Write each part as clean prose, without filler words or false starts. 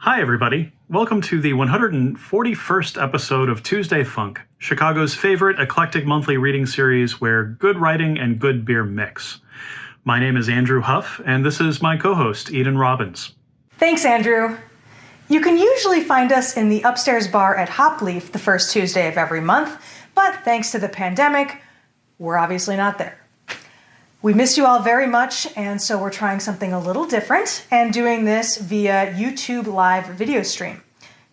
Hi, everybody. Welcome to the 141st episode of Tuesday Funk, Chicago's favorite eclectic monthly reading series where good writing and good beer mix. My name is Andrew Huff, and this is my co-host, Eden Robbins. Thanks, Andrew. You can usually find us in the upstairs bar at Hopleaf the first Tuesday of every month, but thanks to the pandemic, we're obviously not there. We missed you all very much, and so we're trying something a little different and doing this via YouTube live video stream.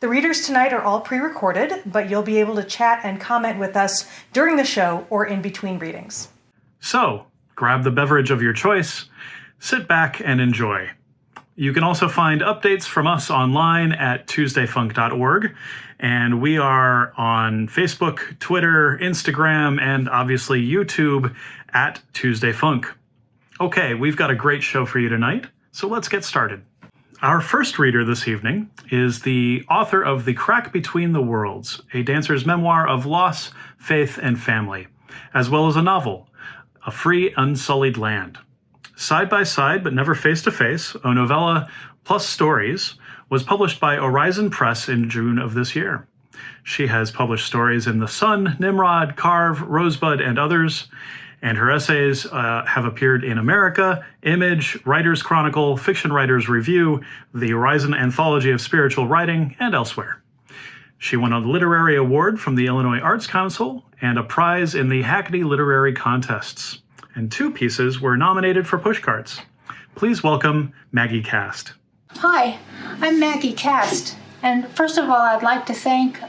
The readers tonight are all pre-recorded, but you'll be able to chat and comment with us during the show or in between readings. So, grab the beverage of your choice, sit back and enjoy. You can also find updates from us online at tuesdayfunk.org, and we are on Facebook, Twitter, Instagram, and obviously YouTube at Tuesday Funk. Okay, we've got a great show for you tonight, so let's get started. Our first reader this evening is the author of The Crack Between the Worlds, a dancer's memoir of loss, faith, and family, as well as a novel, A Free, Unsullied Land. Side by Side, but never face to face, a novella plus stories, was published by Horizon Press in June of this year. She has published stories in The Sun, Nimrod, Carve, Rosebud, and others, and her essays have appeared in America, Image, Writer's Chronicle, Fiction Writer's Review, the Horizon Anthology of Spiritual Writing, and elsewhere. She won a literary award from the Illinois Arts Council and a prize in the Hackney Literary Contests. And 2 pieces were nominated for pushcarts. Please welcome Maggie Cast. Hi, I'm Maggie Cast, and first of all, I'd like to thank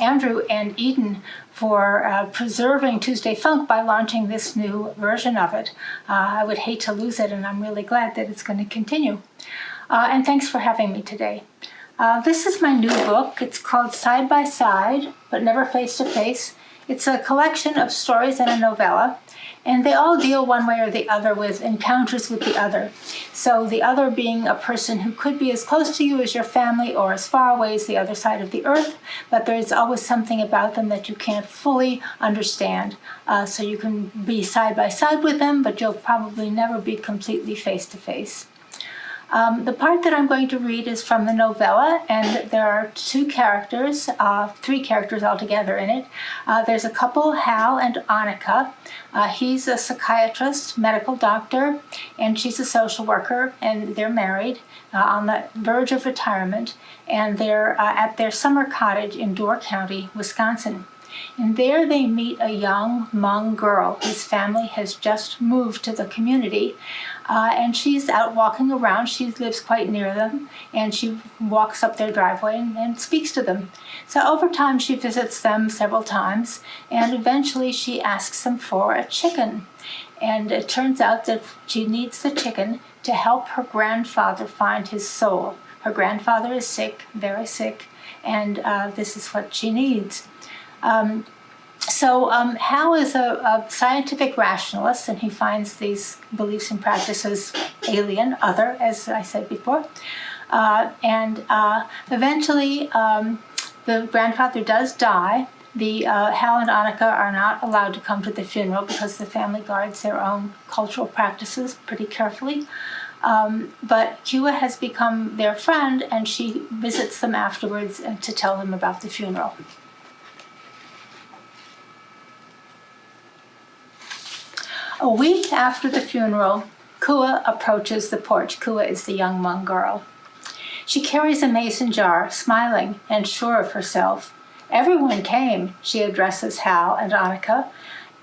Andrew and Eden for preserving Tuesday Funk by launching this new version of it. I would hate to lose it, and I'm really glad that it's going to continue. And thanks for having me today. This is my new book. It's called Side by Side, but Never Face to Face. It's a collection of stories and a novella, and they all deal one way or the other with encounters with the other. So the other being a person who could be as close to you as your family or as far away as the other side of the earth, but there's always something about them that you can't fully understand. So you can be side by side with them, but you'll probably never be completely face to face. The part that I'm going to read is from the novella, and there are 3 characters altogether in it. There's a couple, Hal and Annika. He's a psychiatrist, medical doctor, and she's a social worker, and they're married on the verge of retirement, and they're at their summer cottage in Door County, Wisconsin. And there they meet a young Hmong girl whose family has just moved to the community, and she's out walking around. She lives quite near them, and she walks up their driveway and speaks to them. So over time she visits them several times, and eventually she asks them for a chicken. And it turns out that she needs the chicken to help her grandfather find his soul. Her grandfather is sick, very sick, and this is what she needs. Hal is a scientific rationalist, and he finds these beliefs and practices alien, other, as I said before. Eventually, the grandfather does die. Hal and Annika are not allowed to come to the funeral because the family guards their own cultural practices pretty carefully. But Kua has become their friend, and she visits them afterwards to tell them about the funeral. A week after the funeral, Kua approaches the porch. Kua is the young Hmong girl. She carries a mason jar, smiling and sure of herself. Everyone came, she addresses Hal and Annika.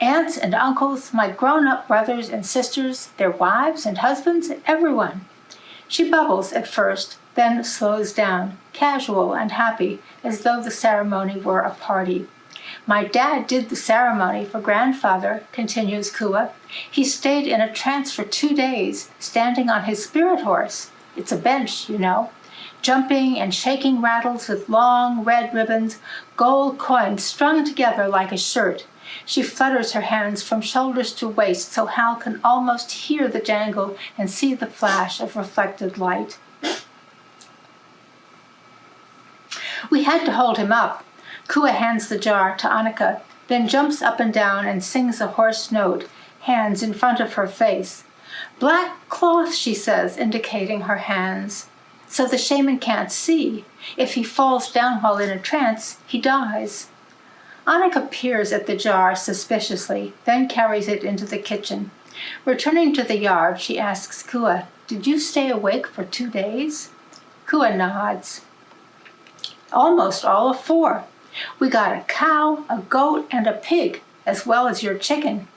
Aunts and uncles, my grown-up brothers and sisters, their wives and husbands, everyone. She bubbles at first, then slows down, casual and happy, as though the ceremony were a party. My dad did the ceremony for grandfather, continues Kua. He stayed in a trance for 2 days, standing on his spirit horse. It's a bench, you know. Jumping and shaking rattles with long red ribbons, gold coins strung together like a shirt. She flutters her hands from shoulders to waist so Hal can almost hear the jangle and see the flash of reflected light. We had to hold him up. Kua hands the jar to Annika, then jumps up and down and sings a hoarse note, hands in front of her face. Black cloth, she says, indicating her hands. so the shaman can't see. If he falls down while in a trance, he dies. Annika peers at the jar suspiciously, then carries it into the kitchen. Returning to the yard, she asks Kua, "Did you stay awake for 2 days?" Kua nods. "Almost all of 4. We got a cow, a goat, and a pig, as well as your chicken."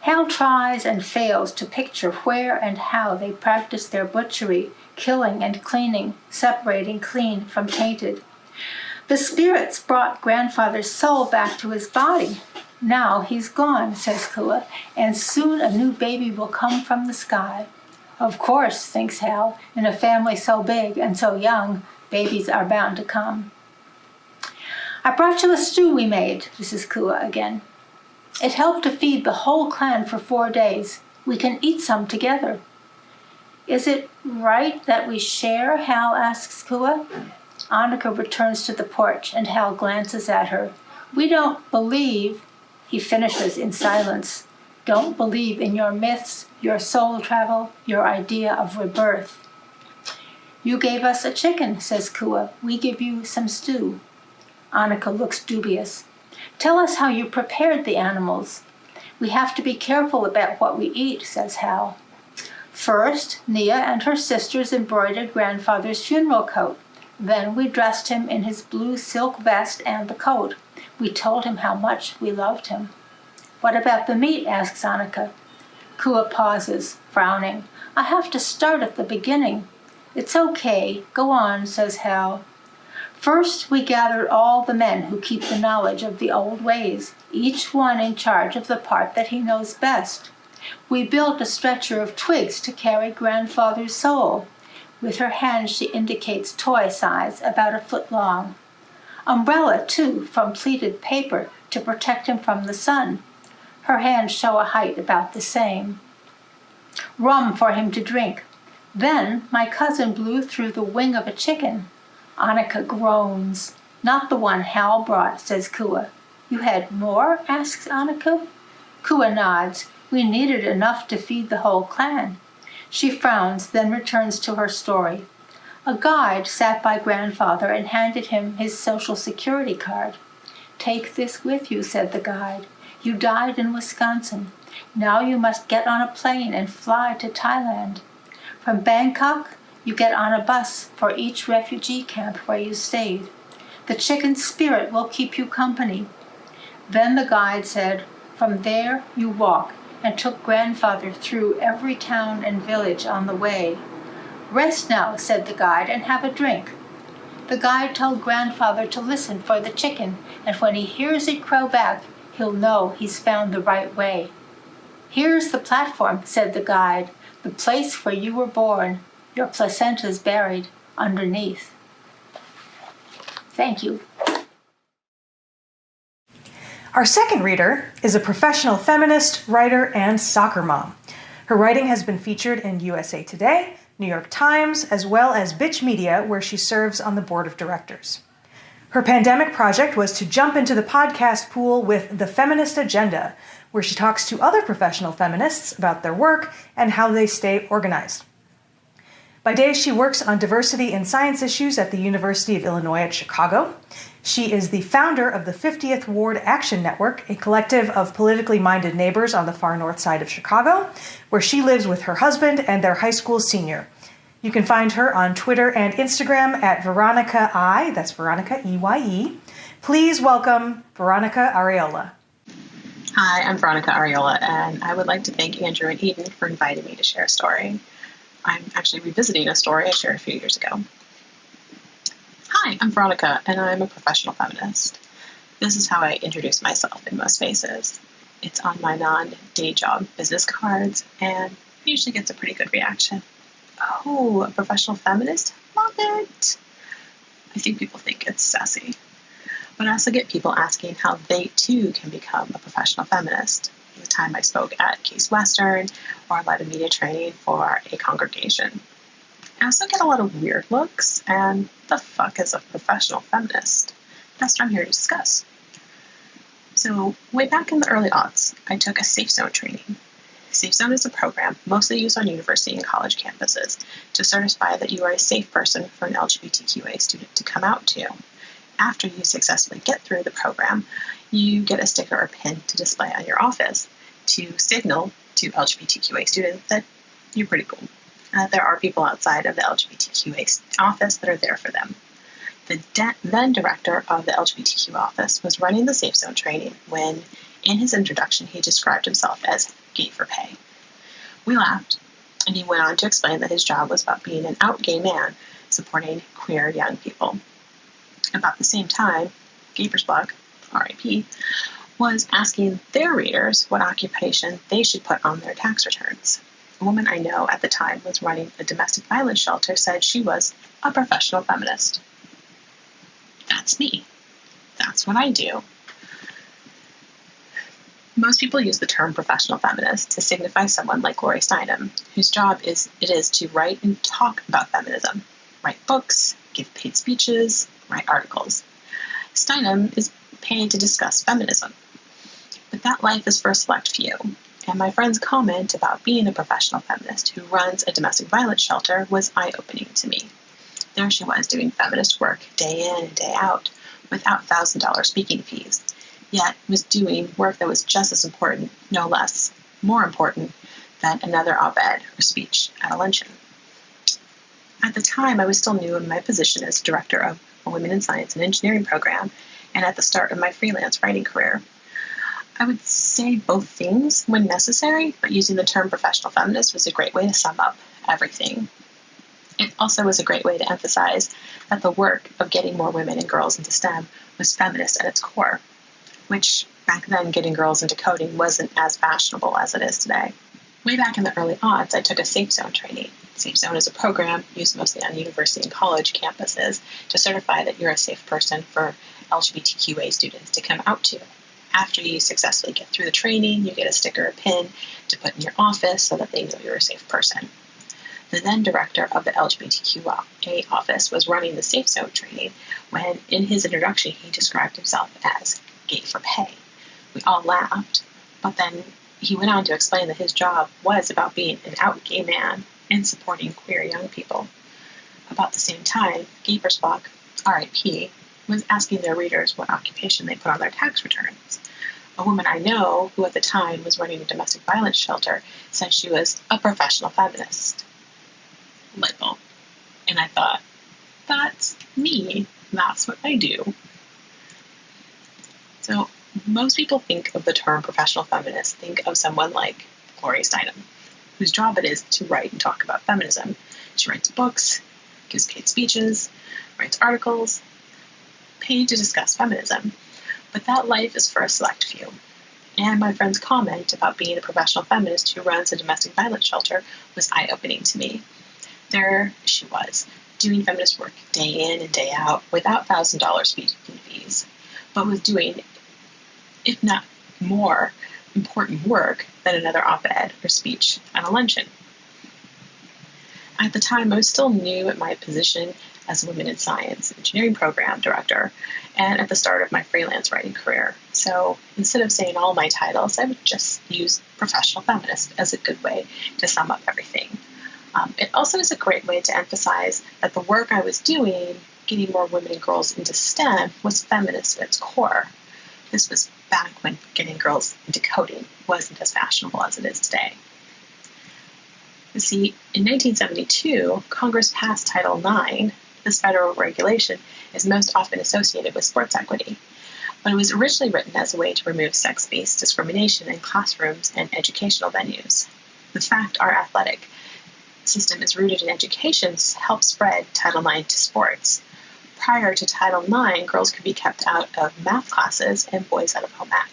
Hal tries and fails to picture where and how they practice their butchery, killing and cleaning, separating clean from tainted. "The spirits brought grandfather's soul back to his body. Now he's gone," says Kua, "and soon a new baby will come from the sky." Of course, thinks Hal, in a family so big and so young, babies are bound to come. "I brought you a stew we made," this is Kua again. "It helped to feed the whole clan for 4 days. We can eat some together." "Is it right that we share?" Hal asks Kua. Annika returns to the porch, and Hal glances at her. "We don't believe," he finishes in silence, "don't believe in your myths, your soul travel, your idea of rebirth." "You gave us a chicken," says Kua. "We give you some stew." Annika looks dubious. "Tell us how you prepared the animals." "We have to be careful about what we eat," says Hal. "First, Nia and her sisters embroidered grandfather's funeral coat. Then we dressed him in his blue silk vest and the coat. We told him how much we loved him." "What about the meat?" asks Annika. Kua pauses, frowning. "I have to start at the beginning." "It's okay. Go on," says Hal. "First, we gathered all the men who keep the knowledge of the old ways, each one in charge of the part that he knows best. We built a stretcher of twigs to carry grandfather's soul. With her hand she indicates toy size, about a foot long. Umbrella, too, from pleated paper to protect him from the sun. Her hands show a height about the same. Rum for him to drink. Then my cousin blew through the wing of a chicken." Annika groans. "Not the one Hal brought," says Kua. "You had more?" asks Annika. Kua nods. "We needed enough to feed the whole clan." She frowns, then returns to her story. A guide sat by grandfather and handed him his Social Security card. "Take this with you," said the guide. "You died in Wisconsin. Now you must get on a plane and fly to Thailand. From Bangkok, you get on a bus for each refugee camp where you stayed. The chicken spirit will keep you company." Then the guide said, "From there you walk," and took grandfather through every town and village on the way. "Rest now," said the guide, "and have a drink." The guide told grandfather to listen for the chicken, and when he hears it crow back, he'll know he's found the right way. "Here's the platform," said the guide, "the place where you were born. Your placenta's buried underneath." Thank you. Our second reader is a professional feminist, writer, and soccer mom. Her writing has been featured in USA Today, New York Times, as well as Bitch Media, where she serves on the board of directors. Her pandemic project was to jump into the podcast pool with The Feminist Agenda, where she talks to other professional feminists about their work and how they stay organized. By day, she works on diversity and science issues at the University of Illinois at Chicago. She is the founder of the 50th Ward Action Network, a collective of politically minded neighbors on the far north side of Chicago, where she lives with her husband and their high school senior. You can find her on Twitter and Instagram at Veronica I, that's Veronica EYE. Please welcome Veronica Areola. Hi, I'm Veronica Areola, and I would like to thank Andrew and Eden for inviting me to share a story. I'm actually revisiting a story I shared a few years ago. Hi, I'm Veronica, and I'm a professional feminist. This is how I introduce myself in most spaces. It's on my non-day job business cards, and usually gets a pretty good reaction. "Oh, a professional feminist? Love it!" I think people think it's sassy. But I also get people asking how they too can become a professional feminist. The time I spoke at Case Western or led a media training for a congregation. I also get a lot of weird looks, and the fuck is a professional feminist? That's what I'm here to discuss. So way back in the early aughts, I took a safe zone training. Safe Zone is a program mostly used on university and college campuses to certify that you are a safe person for an LGBTQA student to come out to. After you successfully get through the program, you get a sticker or pin to display on your office to signal to LGBTQA students that you're pretty cool. There are people outside of the LGBTQA office that are there for them. The then director of the LGBTQ office was running the Safe Zone training when, in his introduction, he described himself as gay for pay. We laughed, and he went on to explain that his job was about being an out gay man supporting queer young people. About the same time, Gabersbach, RIP, was asking their readers what occupation they should put on their tax returns. A woman I know at the time was running a domestic violence shelter said she was a professional feminist. That's me. That's what I do. Most people use the term professional feminist to signify someone like Gloria Steinem, whose job is to write and talk about feminism, write books, give paid speeches, write articles. Steinem is paid to discuss feminism. But that life is for a select few, and my friend's comment about being a professional feminist who runs a domestic violence shelter was eye-opening to me. There she was doing feminist work day in and day out without $1,000 speaking fees, yet was doing work that was just as important, no less, more important than another op-ed or speech at a luncheon. At the time, I was still new in my position as director of a Women in Science and Engineering program and at the start of my freelance writing career. I would say both things when necessary, but using the term professional feminist was a great way to sum up everything. It also was a great way to emphasize that the work of getting more women and girls into STEM was feminist at its core, which back then getting girls into coding wasn't as fashionable as it is today. Way back in the early aughts, I took a Safe Zone training. Safe Zone is a program used mostly on university and college campuses to certify that you're a safe person for LGBTQA students to come out to. After you successfully get through the training, you get a sticker or pin to put in your office so that they know you're a safe person. The then director of the LGBTQA office was running the Safe Zone training when, in his introduction, he described himself as gay for pay. We all laughed, but then he went on to explain that his job was about being an out gay man and supporting queer young people. About the same time, Gabersbach, RIP, was asking their readers what occupation they put on their tax returns. A woman I know, who at the time was running a domestic violence shelter, said she was a professional feminist. Light bulb. And I thought, that's me. That's what I do. So most people think of the term professional feminist, think of someone like Gloria Steinem, whose job it is to write and talk about feminism. She writes books, gives paid speeches, writes articles, paid to discuss feminism. But that life is for a select few. And my friend's comment about being a professional feminist who runs a domestic violence shelter was eye-opening to me. There she was, doing feminist work day in and day out without $1,000 speaking fees, but was doing, if not more, important work than another op-ed or speech at a luncheon. At the time, I was still new at my position as a Women in Science Engineering Program Director and at the start of my freelance writing career. So instead of saying all my titles, I would just use professional feminist as a good way to sum up everything. It also is a great way to emphasize that the work I was doing, getting more women and girls into STEM, was feminist at its core. This was back when getting girls into coding wasn't as fashionable as it is today. You see, in 1972, Congress passed Title IX. This federal regulation is most often associated with sports equity, but it was originally written as a way to remove sex-based discrimination in classrooms and educational venues. The fact our athletic system is rooted in education helped spread Title IX to sports. Prior to Title IX, girls could be kept out of math classes and boys out of home ec.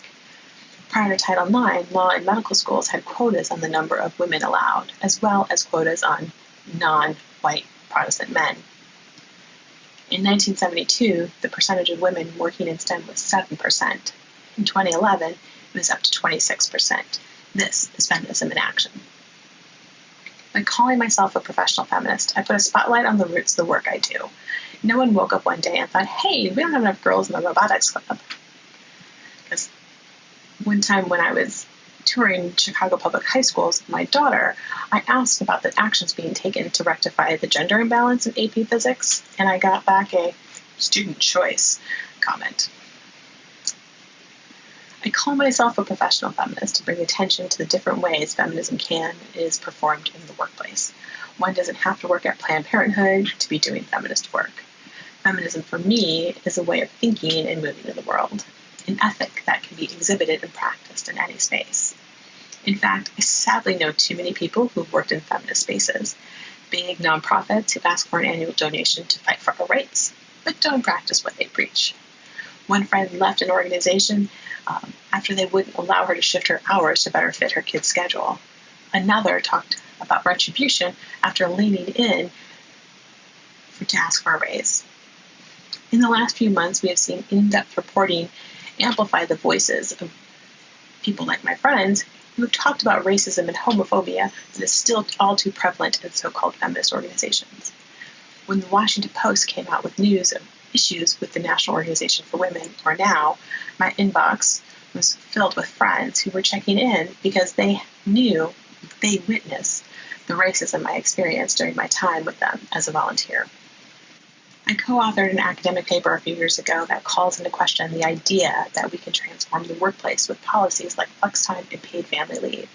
Prior to Title IX, law and medical schools had quotas on the number of women allowed, as well as quotas on non-white Protestant men. In 1972, the percentage of women working in STEM was 7%. In 2011, it was up to 26%. This is feminism in action. By calling myself a professional feminist, I put a spotlight on the roots of the work I do. No one woke up one day and thought, hey, we don't have enough girls in the robotics club. Because one time when I was touring Chicago public high schools with my daughter, I asked about the actions being taken to rectify the gender imbalance in AP Physics, and I got back a student choice comment. I call myself a professional feminist to bring attention to the different ways feminism is performed in the workplace. One doesn't have to work at Planned Parenthood to be doing feminist work. Feminism for me is a way of thinking and moving in the world, an ethic that can be exhibited and practiced in any space. In fact, I sadly know too many people who've worked in feminist spaces, big nonprofits who ask for an annual donation to fight for our rights, but don't practice what they preach. One friend left an organization after they wouldn't allow her to shift her hours to better fit her kid's schedule. Another talked about retribution after leaning in to ask for a raise. In the last few months, we have seen in-depth reporting amplify the voices of people like my friends who have talked about racism and homophobia that is still all too prevalent in so-called feminist organizations. When the Washington Post came out with news of issues with the National Organization for Women, or NOW, my inbox was filled with friends who were checking in because they knew, they witnessed the racism I experienced during my time with them as a volunteer. I co-authored an academic paper a few years ago that calls into question the idea that we can transform the workplace with policies like flex time and paid family leave.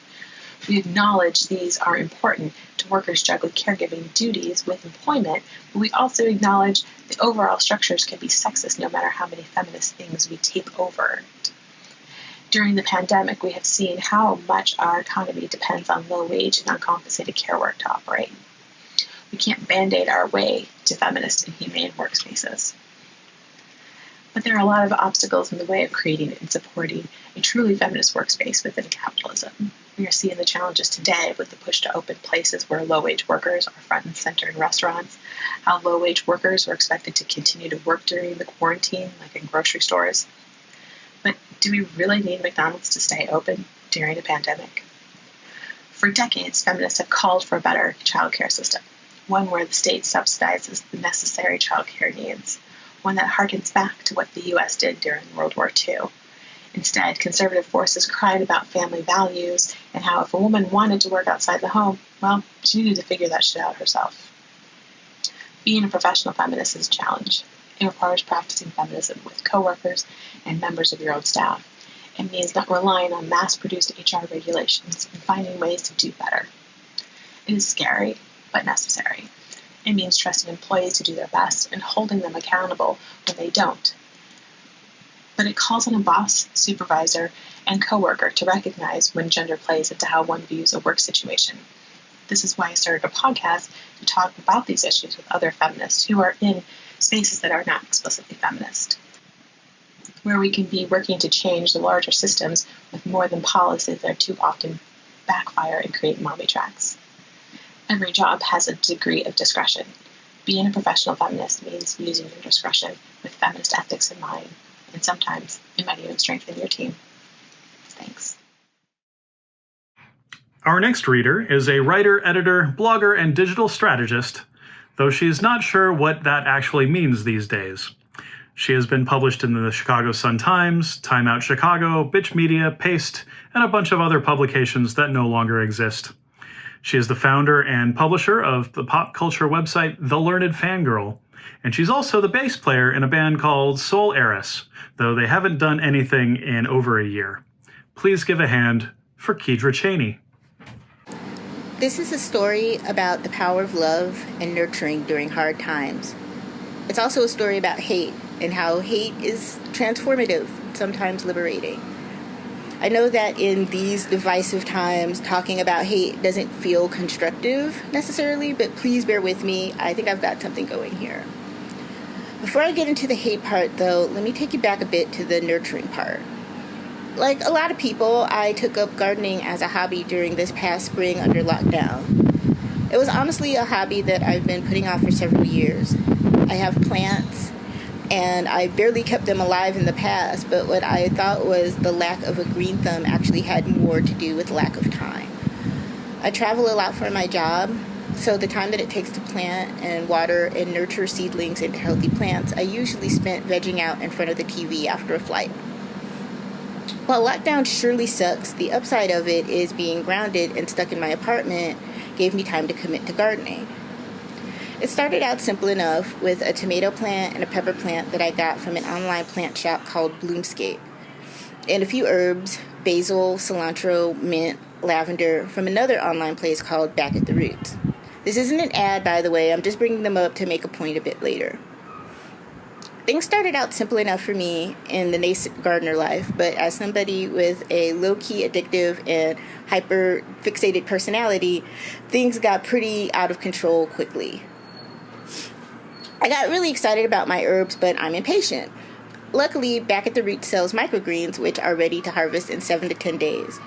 We acknowledge these are important to workers juggle caregiving duties with employment, but we also acknowledge the overall structures can be sexist no matter how many feminist things we tape over. During the pandemic, we have seen how much our economy depends on low-wage and uncompensated care work to operate. We can't band-aid our way to feminist and humane workspaces. But there are a lot of obstacles in the way of creating and supporting a truly feminist workspace within capitalism. We are seeing the challenges today with the push to open places where low-wage workers are front and center in restaurants, how low-wage workers are expected to continue to work during the quarantine, like in grocery stores. But do we really need McDonald's to stay open during a pandemic? For decades, feminists have called for a better child care system, one where the state subsidizes the necessary child care needs, one that harkens back to what the U.S. did during World War II. Instead, conservative forces cried about family values and how if a woman wanted to work outside the home, well, she needed to figure that shit out herself. Being a professional feminist is a challenge. It requires practicing feminism with coworkers and members of your own staff. It means not relying on mass-produced HR regulations and finding ways to do better. It is scary, but necessary. It means trusting employees to do their best and holding them accountable when they don't. But it calls on a boss, supervisor, and coworker to recognize when gender plays into how one views a work situation. This is why I started a podcast to talk about these issues with other feminists who are in spaces that are not explicitly feminist, where we can be working to change the larger systems with more than policies that are too often backfire and create mommy tracks. Every job has a degree of discretion. Being a professional feminist means using your discretion with feminist ethics in mind, and sometimes it might even strengthen your team. Thanks. Our next reader is a writer, editor, blogger, and digital strategist, though she's not sure what that actually means these days. She has been published in the Chicago Sun-Times, Time Out Chicago, Bitch Media, Paste, and a bunch of other publications that no longer exist. She is the founder and publisher of the pop culture website The Learned Fangirl, and she's also the bass player in a band called Soul Heiress, though they haven't done anything in over a year. Please give a hand for Kedra Cheney. This is a story about the power of love and nurturing during hard times. It's also a story about hate and how hate is transformative, sometimes liberating. I know that in these divisive times, talking about hate doesn't feel constructive necessarily, but please bear with me. I think I've got something going here. Before I get into the hate part, though, let me take you back a bit to the nurturing part. Like a lot of people, I took up gardening as a hobby during this past spring under lockdown. It was honestly a hobby that I've been putting off for several years. I have plants, and I barely kept them alive in the past, but what I thought was the lack of a green thumb actually had more to do with lack of time. I travel a lot for my job, so the time that it takes to plant and water and nurture seedlings into healthy plants, I usually spent vegging out in front of the TV after a flight. While lockdown surely sucks, the upside of it is being grounded and stuck in my apartment gave me time to commit to gardening. It started out simple enough with a tomato plant and a pepper plant that I got from an online plant shop called Bloomscape, and a few herbs, basil, cilantro, mint, lavender, from another online place called Back at the Roots. This isn't an ad, by the way, I'm just bringing them up to make a point a bit later. Things started out simple enough for me in the nascent gardener life, but as somebody with a low-key addictive and hyper-fixated personality, things got pretty out of control quickly. I got really excited about my herbs, but I'm impatient. Luckily, Back at the Roots sells microgreens, which are ready to harvest in 7 to 10 days.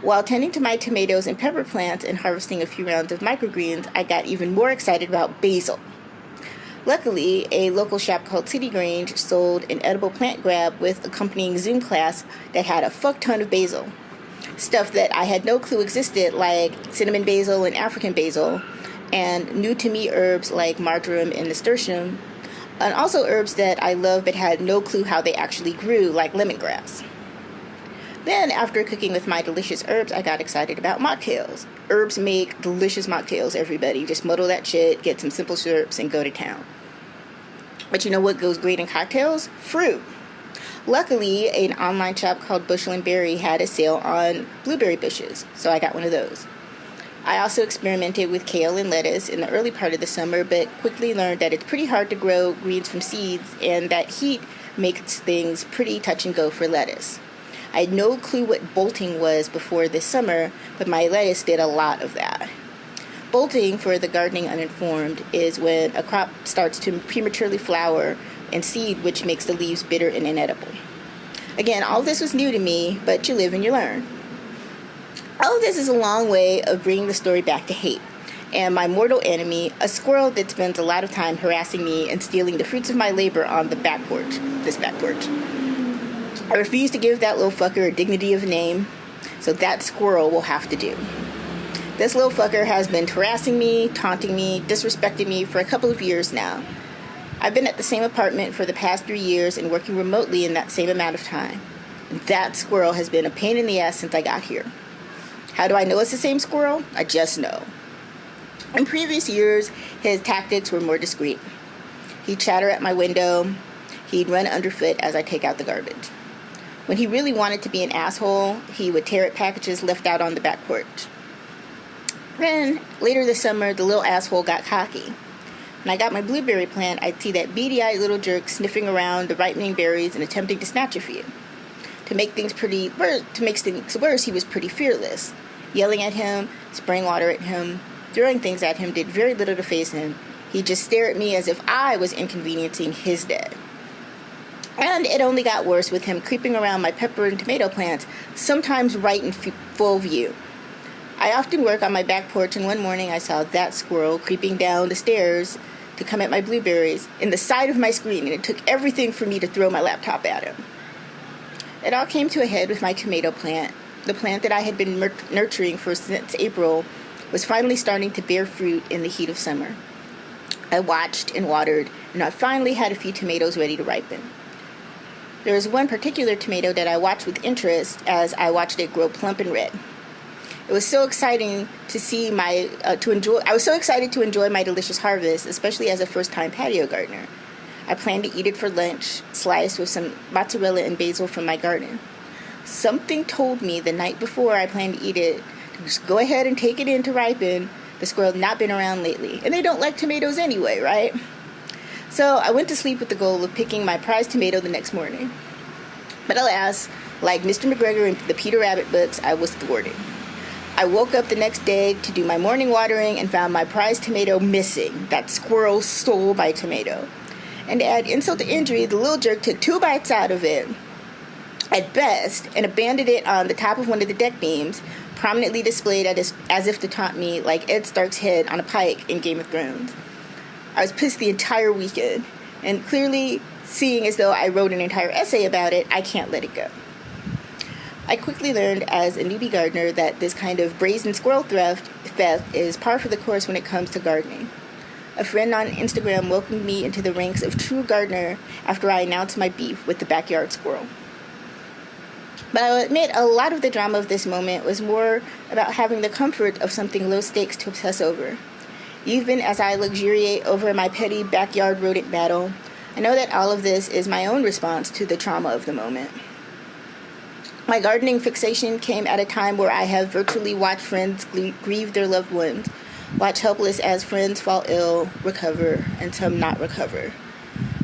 While tending to my tomatoes and pepper plants and harvesting a few rounds of microgreens, I got even more excited about basil. Luckily, a local shop called City Grange sold an edible plant grab with accompanying Zoom class that had a fuck ton of basil. Stuff that I had no clue existed, like cinnamon basil and African basil, and new to me herbs like marjoram and nasturtium, and also herbs that I love but had no clue how they actually grew, like lemongrass. Then, after cooking with my delicious herbs, I got excited about mocktails. Herbs make delicious mocktails, everybody. Just muddle that shit, get some simple syrups, and go to town. But you know what goes great in cocktails? Fruit. Luckily, an online shop called Bushel and Berry had a sale on blueberry bushes, so I got one of those. I also experimented with kale and lettuce in the early part of the summer, but quickly learned that it's pretty hard to grow greens from seeds, and that heat makes things pretty touch and go for lettuce. I had no clue what bolting was before this summer, but my lettuce did a lot of that. Bolting, for the gardening uninformed, is when a crop starts to prematurely flower and seed, which makes the leaves bitter and inedible. Again, all of this was new to me, but you live and you learn. All of this is a long way of bringing the story back to hate, and my mortal enemy, a squirrel that spends a lot of time harassing me and stealing the fruits of my labor on the back porch, this back porch. I refuse to give that little fucker a dignity of a name, so that squirrel will have to do. This little fucker has been harassing me, taunting me, disrespecting me for a couple of years now. I've been at the same apartment for the past 3 years and working remotely in that same amount of time. That squirrel has been a pain in the ass since I got here. How do I know it's the same squirrel? I just know. In previous years, his tactics were more discreet. He'd chatter at my window. He'd run underfoot as I take out the garbage. When he really wanted to be an asshole, he would tear at packages left out on the back porch. Then, later this summer, the little asshole got cocky. When I got my blueberry plant, I'd see that beady-eyed little jerk sniffing around the ripening berries and attempting to snatch a few. To make things worse, he was pretty fearless. Yelling at him, spraying water at him, throwing things at him did very little to faze him. He'd just stare at me as if I was inconveniencing his day. And it only got worse with him creeping around my pepper and tomato plants, sometimes right in full view. I often work on my back porch, and one morning I saw that squirrel creeping down the stairs to come at my blueberries in the side of my screen, and it took everything for me to throw my laptop at him. It all came to a head with my tomato plant. The plant that I had been nurturing since April was finally starting to bear fruit in the heat of summer. I watched and watered, and I finally had a few tomatoes ready to ripen. There was one particular tomato that I watched with interest as I watched it grow plump and red. It was so exciting to see I was so excited to enjoy my delicious harvest, especially as a first-time patio gardener. I planned to eat it for lunch, sliced with some mozzarella and basil from my garden. Something told me the night before I planned to eat it to just go ahead and take it in to ripen. The squirrel had not been around lately, and they don't like tomatoes anyway, right? So I went to sleep with the goal of picking my prized tomato the next morning. But alas, like Mr. McGregor in the Peter Rabbit books, I was thwarted. I woke up the next day to do my morning watering and found my prized tomato missing. That squirrel stole my tomato. And to add insult to injury, the little jerk took 2 bites out of it, at best, and abandoned it on the top of one of the deck beams, prominently displayed as if to taunt me, like Ed Stark's head on a pike in Game of Thrones. I was pissed the entire weekend, and clearly, seeing as though I wrote an entire essay about it, I can't let it go. I quickly learned as a newbie gardener that this kind of brazen squirrel theft is par for the course when it comes to gardening. A friend on Instagram welcomed me into the ranks of true gardener after I announced my beef with the backyard squirrel. But I'll admit a lot of the drama of this moment was more about having the comfort of something low stakes to obsess over. Even as I luxuriate over my petty backyard rodent battle, I know that all of this is my own response to the trauma of the moment. My gardening fixation came at a time where I have virtually watched friends grieve their loved ones, watch helpless as friends fall ill, recover, and some not recover.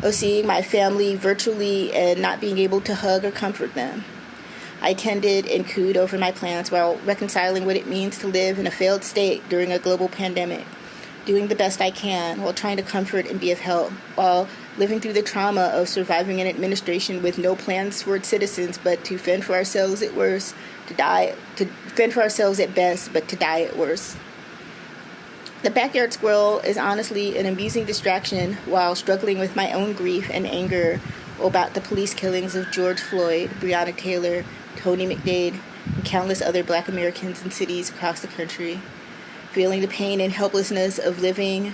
Of seeing my family virtually and not being able to hug or comfort them. I tended and cooed over my plans while reconciling what it means to live in a failed state during a global pandemic, doing the best I can while trying to comfort and be of help, while living through the trauma of surviving an administration with no plans for its citizens but to fend for ourselves at worst, to fend for ourselves at best, but to die at worst. The backyard squirrel is honestly an amusing distraction while struggling with my own grief and anger about the police killings of George Floyd, Breonna Taylor, Tony McDade, and countless other Black Americans in cities across the country. Feeling the pain and helplessness of living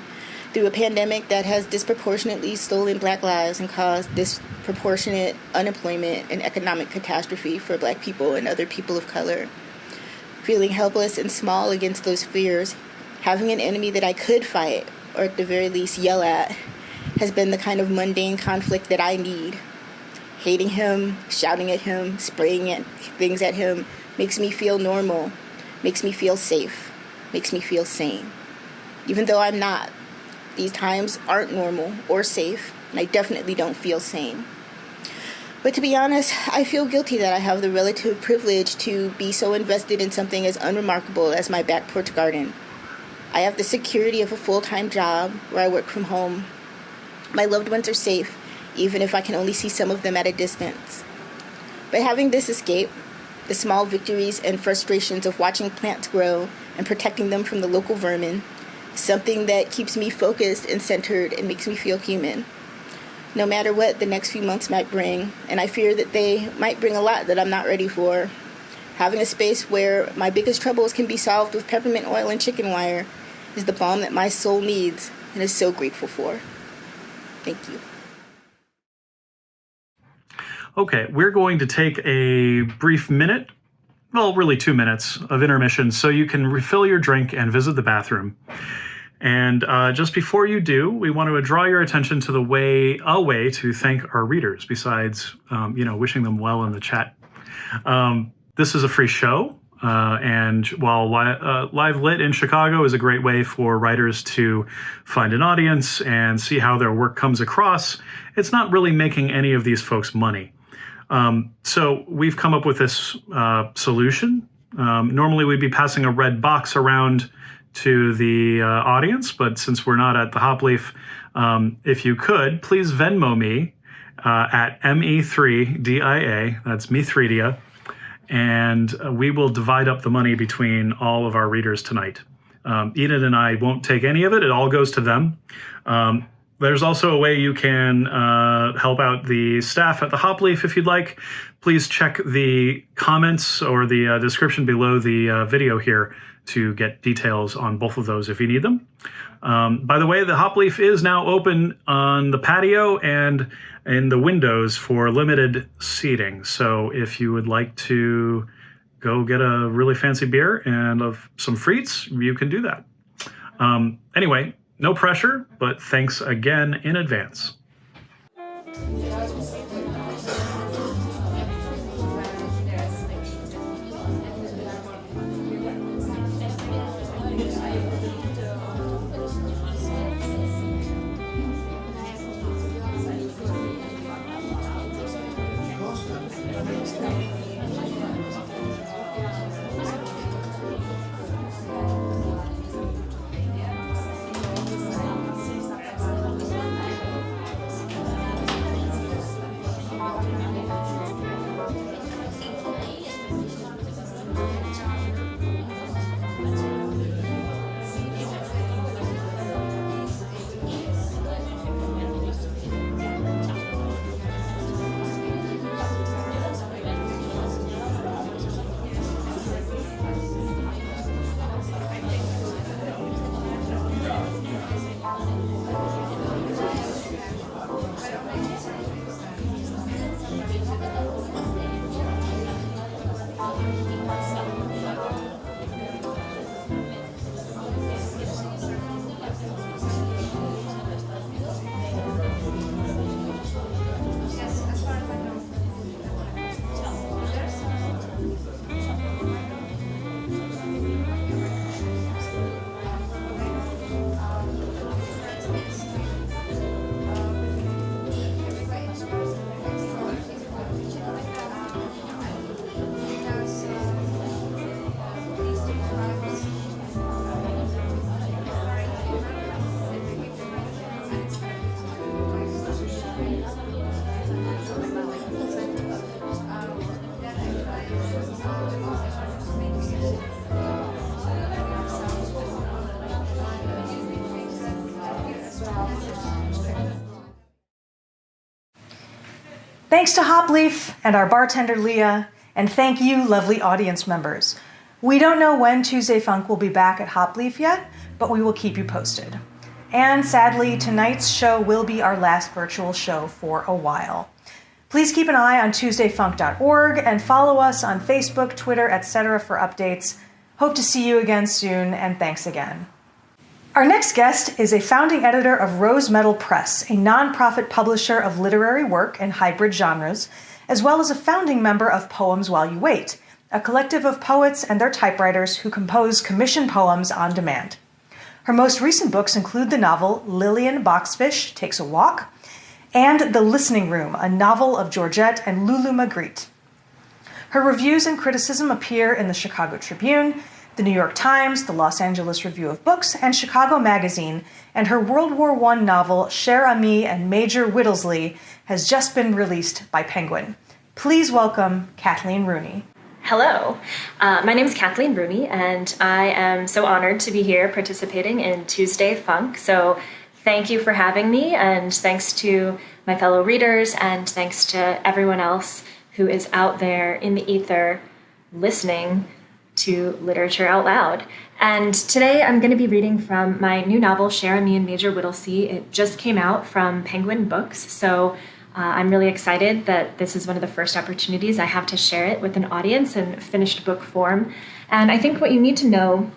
through a pandemic that has disproportionately stolen Black lives and caused disproportionate unemployment and economic catastrophe for Black people and other people of color. Feeling helpless and small against those fears, having an enemy that I could fight, or at the very least yell at, has been the kind of mundane conflict that I need. Hating him, shouting at him, spraying things at him makes me feel normal, makes me feel safe, makes me feel sane. Even though I'm not. These times aren't normal or safe, and I definitely don't feel sane. But to be honest, I feel guilty that I have the relative privilege to be so invested in something as unremarkable as my back porch garden. I have the security of a full-time job where I work from home. My loved ones are safe, even if I can only see some of them at a distance. But having this escape, the small victories and frustrations of watching plants grow and protecting them from the local vermin, is something that keeps me focused and centered and makes me feel human. No matter what the next few months might bring, and I fear that they might bring a lot that I'm not ready for, having a space where my biggest troubles can be solved with peppermint oil and chicken wire is the balm that my soul needs and is so grateful for. Thank you. Okay, we're going to take a brief minute, well, really 2 minutes of intermission so you can refill your drink and visit the bathroom. And just before you do, we want to draw your attention to a way to thank our readers besides, wishing them well in the chat. This is a free show. And while Live Lit in Chicago is a great way for writers to find an audience and see how their work comes across, it's not really making any of these folks money. So we've come up with this solution. Normally we'd be passing a red box around to the audience, but since we're not at the Hop Leaf, if you could, please Venmo me at ME3DIA, that's me3dia, and we will divide up the money between all of our readers tonight. Enid and I won't take any of it. It all goes to them. There's also a way you can help out the staff at the Hop Leaf if you'd like. Please check the comments or the description below the video here to get details on both of those if you need them. By the way, the Hop Leaf is now open on the patio and in the windows for limited seating. So if you would like to go get a really fancy beer and some frites, you can do that. Anyway, no pressure, but thanks again in advance. Thanks to Hopleaf and our bartender Leah, and thank you, lovely audience members. We don't know when Tuesday Funk will be back at Hopleaf yet, but we will keep you posted. And sadly, tonight's show will be our last virtual show for a while. Please keep an eye on TuesdayFunk.org and follow us on Facebook, Twitter, etc. for updates. Hope to see you again soon, and thanks again. Our next guest is a founding editor of Rose Metal Press, a nonprofit publisher of literary work in hybrid genres, as well as a founding member of Poems While You Wait, a collective of poets and their typewriters who compose commissioned poems on demand. Her most recent books include the novel Lillian Boxfish Takes a Walk and The Listening Room, a novel of Georgette and Lulu Magritte. Her reviews and criticism appear in the Chicago Tribune, the New York Times, the Los Angeles Review of Books, and Chicago Magazine, and her World War I novel, Cher Ami and Major Whittlesley, has just been released by Penguin. Please welcome Kathleen Rooney. Hello, my name is Kathleen Rooney, and I am so honored to be here participating in Tuesday Funk. So thank you for having me, and thanks to my fellow readers, and thanks to everyone else who is out there in the ether listening to literature out loud. And today I'm going to be reading from my new novel, Cher Ami and Major Whittlesey. It just came out from Penguin Books, so I'm really excited that this is one of the first opportunities I have to share it with an audience in finished book form. And I think what you need to know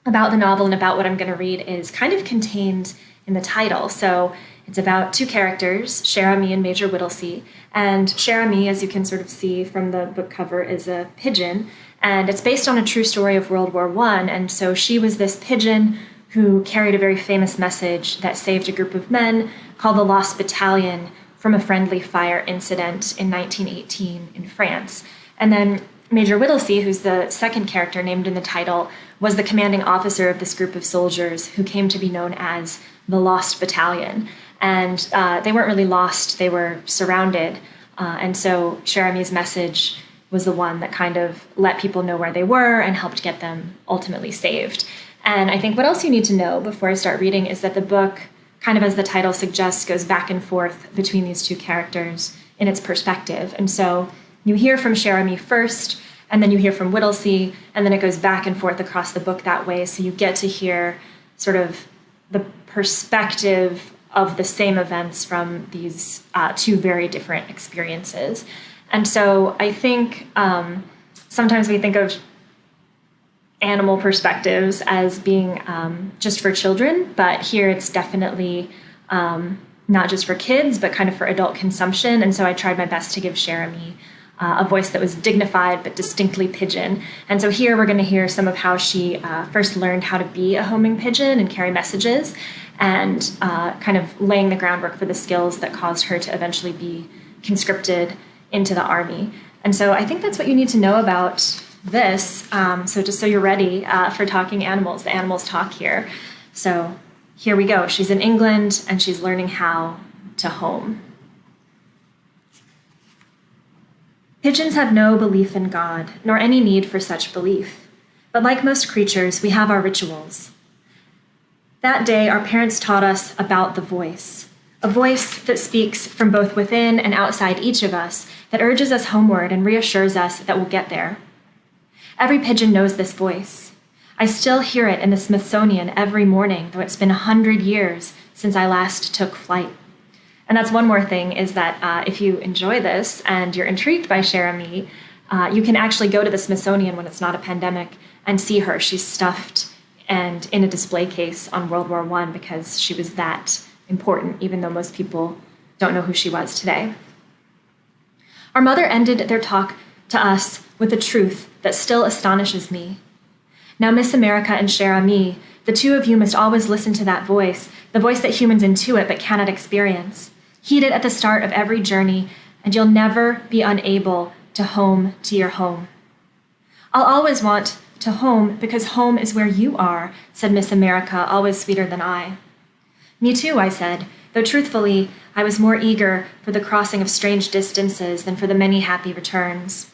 about the novel and about what I'm going to read is kind of contained in the title. So it's about two characters, Cher Ami and Major Whittlesey. And Cher Ami, as you can sort of see from the book cover, is a pigeon. And it's based on a true story of World War I. And so she was this pigeon who carried a very famous message that saved a group of men called the Lost Battalion from a friendly fire incident in 1918 in France. And then Major Whittlesey, who's the second character named in the title, was the commanding officer of this group of soldiers who came to be known as the Lost Battalion. And they weren't really lost, they were surrounded. And so Cher Ami's message was the one that kind of let people know where they were and helped get them ultimately saved. And I think what else you need to know before I start reading is that the book, kind of as the title suggests, goes back and forth between these two characters in its perspective. And so you hear from Cher Ami first, and then you hear from Whittlesey, and then it goes back and forth across the book that way. So you get to hear sort of the perspective of the same events from these two very different experiences. And so I think sometimes we think of animal perspectives as being just for children, but here it's definitely not just for kids, but kind of for adult consumption. And so I tried my best to give Cher Ami a voice that was dignified but distinctly pigeon. And so here we're going to hear some of how she first learned how to be a homing pigeon and carry messages, and kind of laying the groundwork for the skills that caused her to eventually be conscripted into the army. And so I think that's what you need to know about this. So just so you're ready for talking animals, the animals talk here. So here we go. She's in England and she's learning how to home. Pigeons have no belief in God, nor any need for such belief. But like most creatures, we have our rituals. That day, our parents taught us about the voice, a voice that speaks from both within and outside each of us, that urges us homeward and reassures us that we'll get there. Every pigeon knows this voice. I still hear it in the Smithsonian every morning, though it's been 100 years since I last took flight. And that's one more thing, is that if you enjoy this and you're intrigued by Cher Ami, you can actually go to the Smithsonian when it's not a pandemic and see her. She's stuffed and in a display case on World War I because she was that important, even though most people don't know who she was today. Our mother ended their talk to us with a truth that still astonishes me. Now, Miss America and Cher Ami, the two of you must always listen to that voice, the voice that humans intuit but cannot experience. Heed it at the start of every journey, and you'll never be unable to home to your home. I'll always want to home because home is where you are, said Miss America, always sweeter than I. Me too, I said, though truthfully, I was more eager for the crossing of strange distances than for the many happy returns.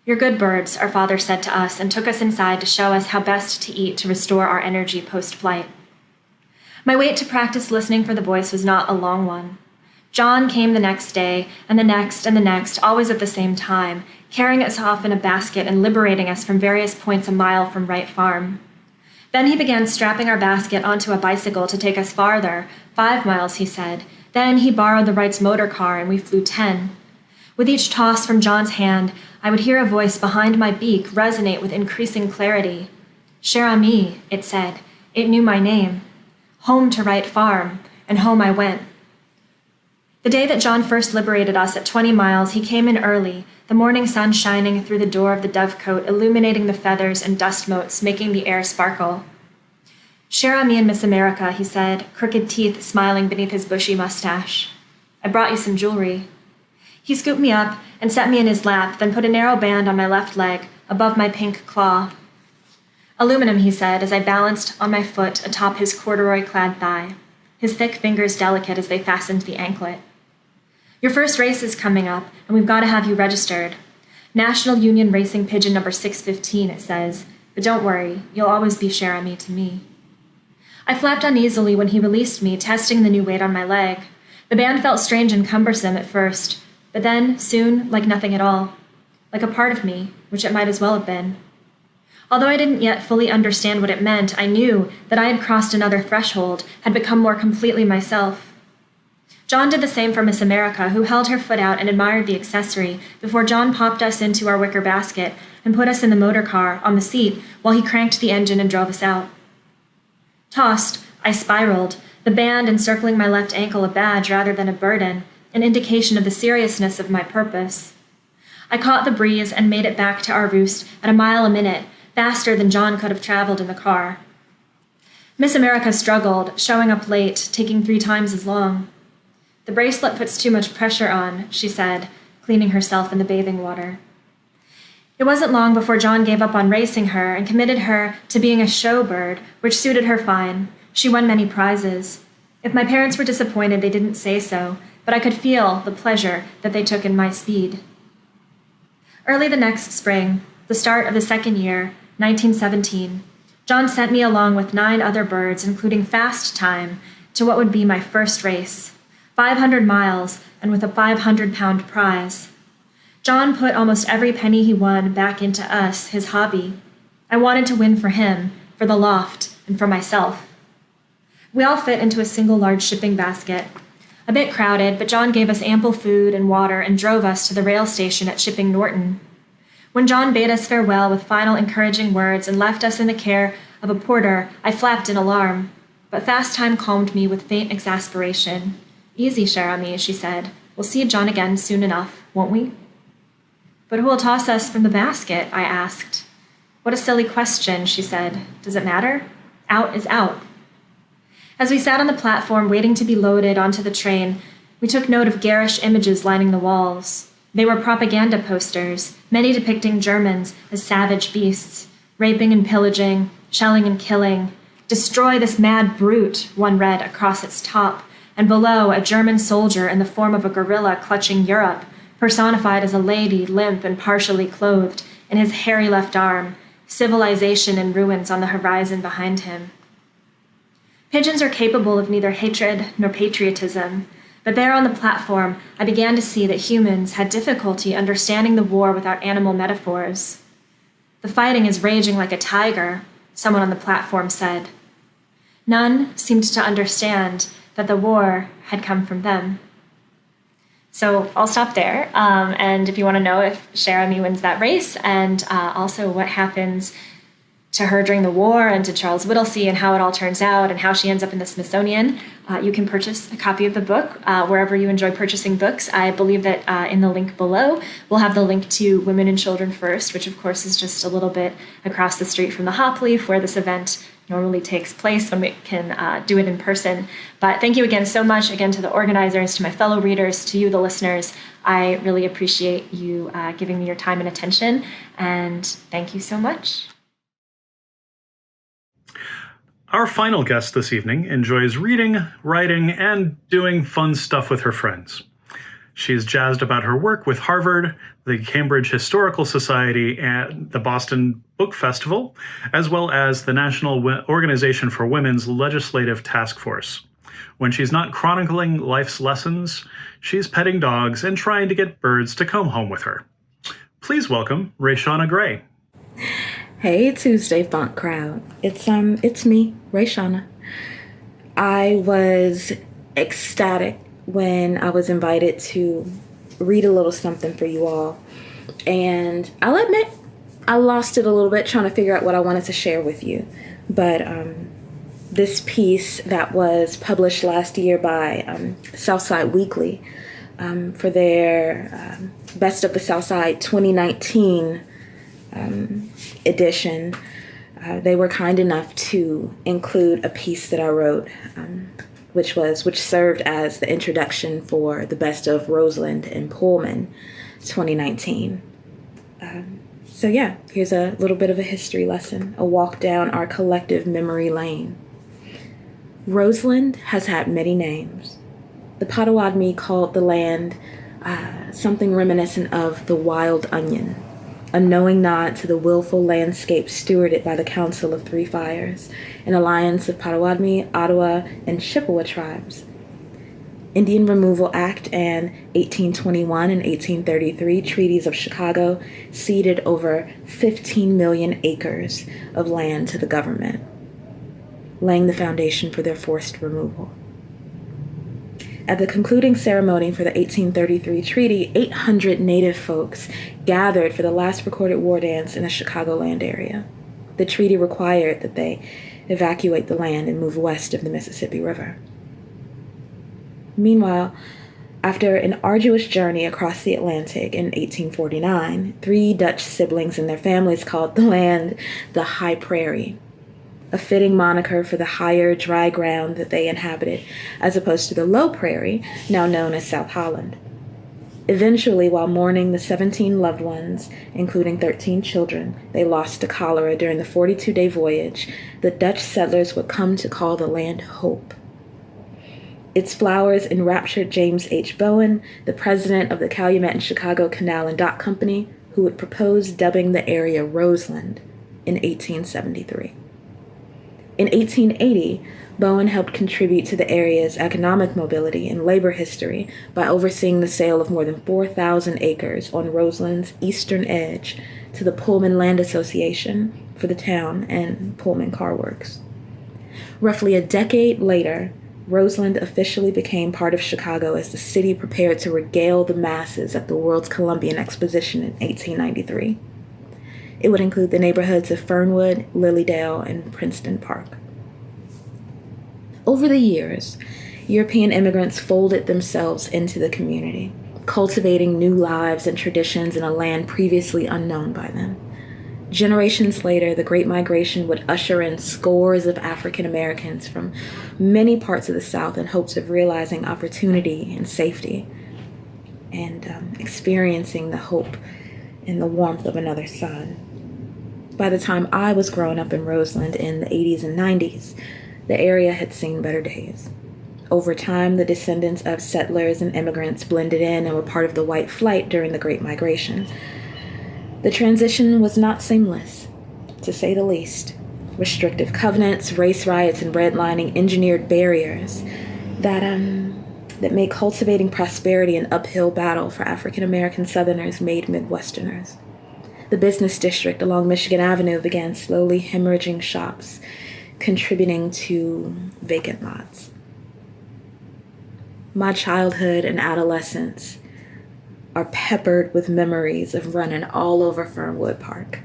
You're good birds, our father said to us, and took us inside to show us how best to eat to restore our energy post-flight. My wait to practice listening for the voice was not a long one. John came the next day, and the next, and the next, always at the same time, carrying us off in a basket and liberating us from various points a mile from Wright Farm. Then he began strapping our basket onto a bicycle to take us farther, 5 miles, he said. Then he borrowed the Wrights' motor car, and we flew 10. With each toss from John's hand, I would hear a voice behind my beak resonate with increasing clarity. Cher ami, it said. It knew my name. Home to Wright Farm, and home I went. The day that John first liberated us at 20 miles, he came in early, the morning sun shining through the door of the dovecote, illuminating the feathers and dust motes, making the air sparkle. Cher ami and Miss America, he said, crooked teeth smiling beneath his bushy mustache. I brought you some jewelry. He scooped me up and set me in his lap, then put a narrow band on my left leg, above my pink claw. Aluminum, he said, as I balanced on my foot atop his corduroy-clad thigh, his thick fingers delicate as they fastened the anklet. Your first race is coming up, and we've got to have you registered. National Union Racing Pigeon number 615, it says, but don't worry, you'll always be Cher ami to me. I flapped uneasily when he released me, testing the new weight on my leg. The band felt strange and cumbersome at first, but then, soon, like nothing at all. Like a part of me, which it might as well have been. Although I didn't yet fully understand what it meant, I knew that I had crossed another threshold, had become more completely myself. John did the same for Miss America, who held her foot out and admired the accessory before John popped us into our wicker basket and put us in the motor car on the seat while he cranked the engine and drove us out. Tossed, I spiraled, the band encircling my left ankle a badge rather than a burden, an indication of the seriousness of my purpose. I caught the breeze and made it back to our roost at a mile a minute, faster than John could have traveled in the car. Miss America struggled, showing up late, taking 3 times as long. The bracelet puts too much pressure on, she said, cleaning herself in the bathing water. It wasn't long before John gave up on racing her and committed her to being a show bird, which suited her fine. She won many prizes. If my parents were disappointed, they didn't say so, but I could feel the pleasure that they took in my speed. Early the next spring, the start of the second year, 1917, John sent me along with 9 other birds, including Fast Time, to what would be my first race. 500 miles, and with a 500-pound prize. John put almost every penny he won back into us, his hobby. I wanted to win for him, for the loft, and for myself. We all fit into a single large shipping basket. A bit crowded, but John gave us ample food and water and drove us to the rail station at Shipping Norton. When John bade us farewell with final encouraging words and left us in the care of a porter, I flapped in alarm, but Fast Time calmed me with faint exasperation. Easy, Cher ami, she said. We'll see John again soon enough, won't we? But who will toss us from the basket? I asked. What a silly question, she said. Does it matter? Out is out. As we sat on the platform waiting to be loaded onto the train, we took note of garish images lining the walls. They were propaganda posters, many depicting Germans as savage beasts, raping and pillaging, shelling and killing. Destroy this mad brute, one read across its top, and below a German soldier in the form of a gorilla clutching Europe, personified as a lady, limp and partially clothed, in his hairy left arm, civilization in ruins on the horizon behind him. Pigeons are capable of neither hatred nor patriotism, but there on the platform I began to see that humans had difficulty understanding the war without animal metaphors. The fighting is raging like a tiger, someone on the platform said. None seemed to understand that the war had come from them. So I'll stop there. And if you want to know if Cher ami wins that race and also what happens to her during the war and to Charles Whittlesey and how it all turns out and how she ends up in the Smithsonian, you can purchase a copy of the book wherever you enjoy purchasing books. I believe that in the link below, we'll have the link to Women and Children First, which of course is just a little bit across the street from the Hop Leaf where this event normally takes place when we can do it in person. But thank you again so much, again, to the organizers, to my fellow readers, to you, the listeners. I really appreciate you giving me your time and attention, and thank you so much. Our final guest this evening enjoys reading, writing, and doing fun stuff with her friends. She's jazzed about her work with Harvard, the Cambridge Historical Society, and the Boston Book Festival, as well as the National Organization for Women's Legislative Task Force. When she's not chronicling life's lessons, she's petting dogs and trying to get birds to come home with her. Please welcome Rayshana Gray. Hey, Tuesday Funk crowd. It's me, Rayshana. I was ecstatic when I was invited to read a little something for you all. And I'll admit, I lost it a little bit trying to figure out what I wanted to share with you. But this piece that was published last year by Southside Weekly for their Best of the Southside 2019 edition, they were kind enough to include a piece that I wrote, which served as the introduction for the Best of Roseland and Pullman 2019. So yeah, here's a little bit of a history lesson, a walk down our collective memory lane. Roseland has had many names. The Potawatomi called the land something reminiscent of the wild onion, a knowing nod to the willful landscape stewarded by the Council of Three Fires, an alliance of Potawatomi, Ottawa, and Chippewa tribes. Indian Removal Act and 1821 and 1833 Treaties of Chicago ceded over 15 million acres of land to the government, laying the foundation for their forced removal. At the concluding ceremony for the 1833 treaty, 800 native folks gathered for the last recorded war dance in the Chicagoland area. The treaty required that they evacuate the land and move west of the Mississippi River. Meanwhile, after an arduous journey across the Atlantic in 1849, 3 Dutch siblings and their families called the land the High Prairie, a fitting moniker for the higher, dry ground that they inhabited, as opposed to the Low Prairie, now known as South Holland. Eventually, while mourning the 17 loved ones, including 13 children, they lost to cholera during the 42-day voyage, the Dutch settlers would come to call the land Hope. Its flowers enraptured James H. Bowen, the president of the Calumet and Chicago Canal and Dock Company, who would propose dubbing the area Roseland in 1873. In 1880, Bowen helped contribute to the area's economic mobility and labor history by overseeing the sale of more than 4,000 acres on Roseland's eastern edge to the Pullman Land Association for the town and Pullman Car Works. Roughly a decade later, Roseland officially became part of Chicago as the city prepared to regale the masses at the World's Columbian Exposition in 1893. It would include the neighborhoods of Fernwood, Lilydale, and Princeton Park. Over the years, European immigrants folded themselves into the community, cultivating new lives and traditions in a land previously unknown by them. Generations later, the Great Migration would usher in scores of African Americans from many parts of the South in hopes of realizing opportunity and safety and experiencing the hope and the warmth of another sun. By the time I was growing up in Roseland in the 80s and 90s, the area had seen better days. Over time, the descendants of settlers and immigrants blended in and were part of the white flight during the Great Migration. The transition was not seamless, to say the least. Restrictive covenants, race riots, and redlining engineered barriers that made cultivating prosperity an uphill battle for African American Southerners made Midwesterners. The business district along Michigan Avenue began slowly hemorrhaging shops, contributing to vacant lots. My childhood and adolescence are peppered with memories of running all over Fernwood Park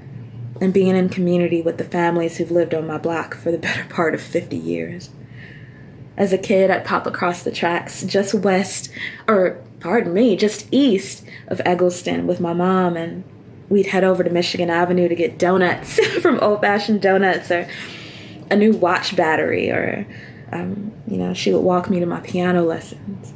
and being in community with the families who've lived on my block for the better part of 50 years. As a kid, I'd pop across the tracks just east of Eggleston with my mom, and we'd head over to Michigan Avenue to get donuts from Old Fashioned Donuts or a new watch battery, or, she would walk me to my piano lessons.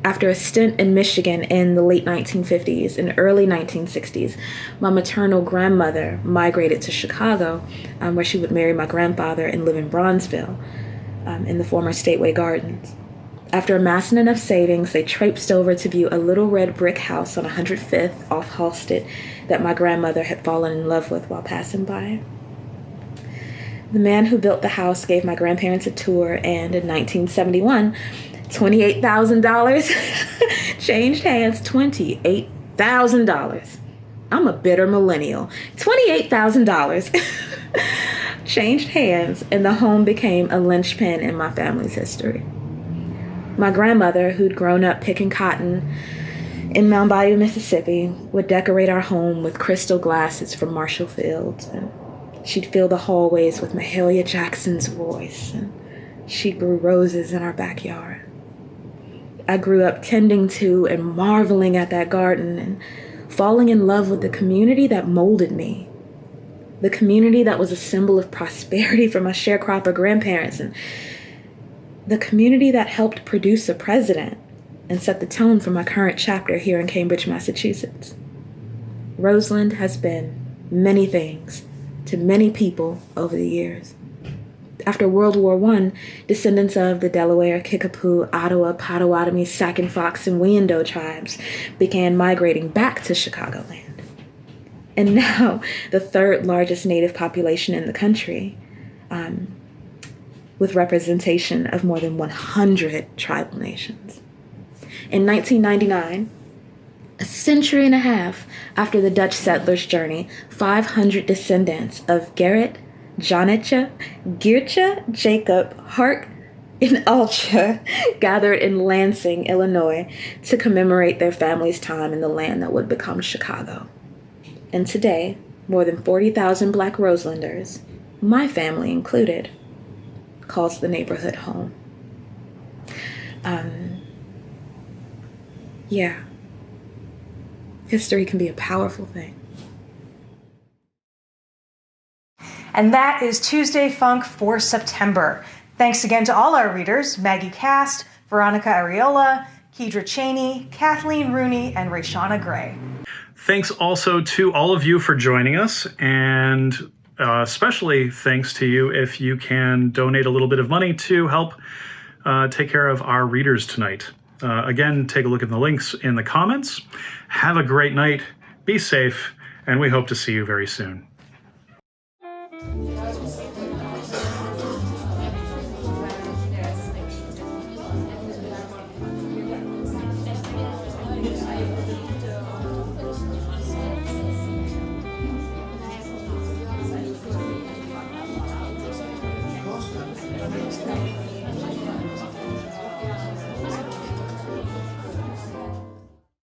After a stint in Michigan in the late 1950s and early 1960s, my maternal grandmother migrated to Chicago, where she would marry my grandfather and live in Bronzeville, in the former Stateway Gardens. After amassing enough savings, they traipsed over to view a little red brick house on 105th off Halsted that my grandmother had fallen in love with while passing by. The man who built the house gave my grandparents a tour, and in 1971, $28,000 changed hands. $28,000. I'm a bitter millennial. $28,000 changed hands, and the home became a linchpin in my family's history. My grandmother, who'd grown up picking cotton in Mount Bayou, Mississippi, would decorate our home with crystal glasses from Marshall Fields, and she'd fill the hallways with Mahalia Jackson's voice, and she grew roses in our backyard. I grew up tending to and marveling at that garden and falling in love with the community that molded me. The community that was a symbol of prosperity for my sharecropper grandparents, and the community that helped produce a president and set the tone for my current chapter here in Cambridge, Massachusetts. Roseland has been many things to many people over the years. After World War I, descendants of the Delaware, Kickapoo, Ottawa, Potawatomi, Sac and Fox, and Wyandot tribes began migrating back to Chicagoland. And now, the third largest Native population in the country, with representation of more than 100 tribal nations. In 1999, a century and a half after the Dutch settlers' journey, 500 descendants of Gerrit, Jannetje, Geertje, Jacob, Hark, and Altra gathered in Lansing, Illinois, to commemorate their family's time in the land that would become Chicago. And today, more than 40,000 Black Roselanders, my family included, calls the neighborhood home. Yeah. History can be a powerful thing. And that is Tuesday Funk for September. Thanks again to all our readers, Maggie Cast, Veronica Ariola, Kedra Cheney, Kathleen Rooney, and Rayshana Gray. Thanks also to all of you for joining us, and especially thanks to you if you can donate a little bit of money to help take care of our readers tonight. Again, take a look at the links in the comments. Have a great night, be safe, and we hope to see you very soon.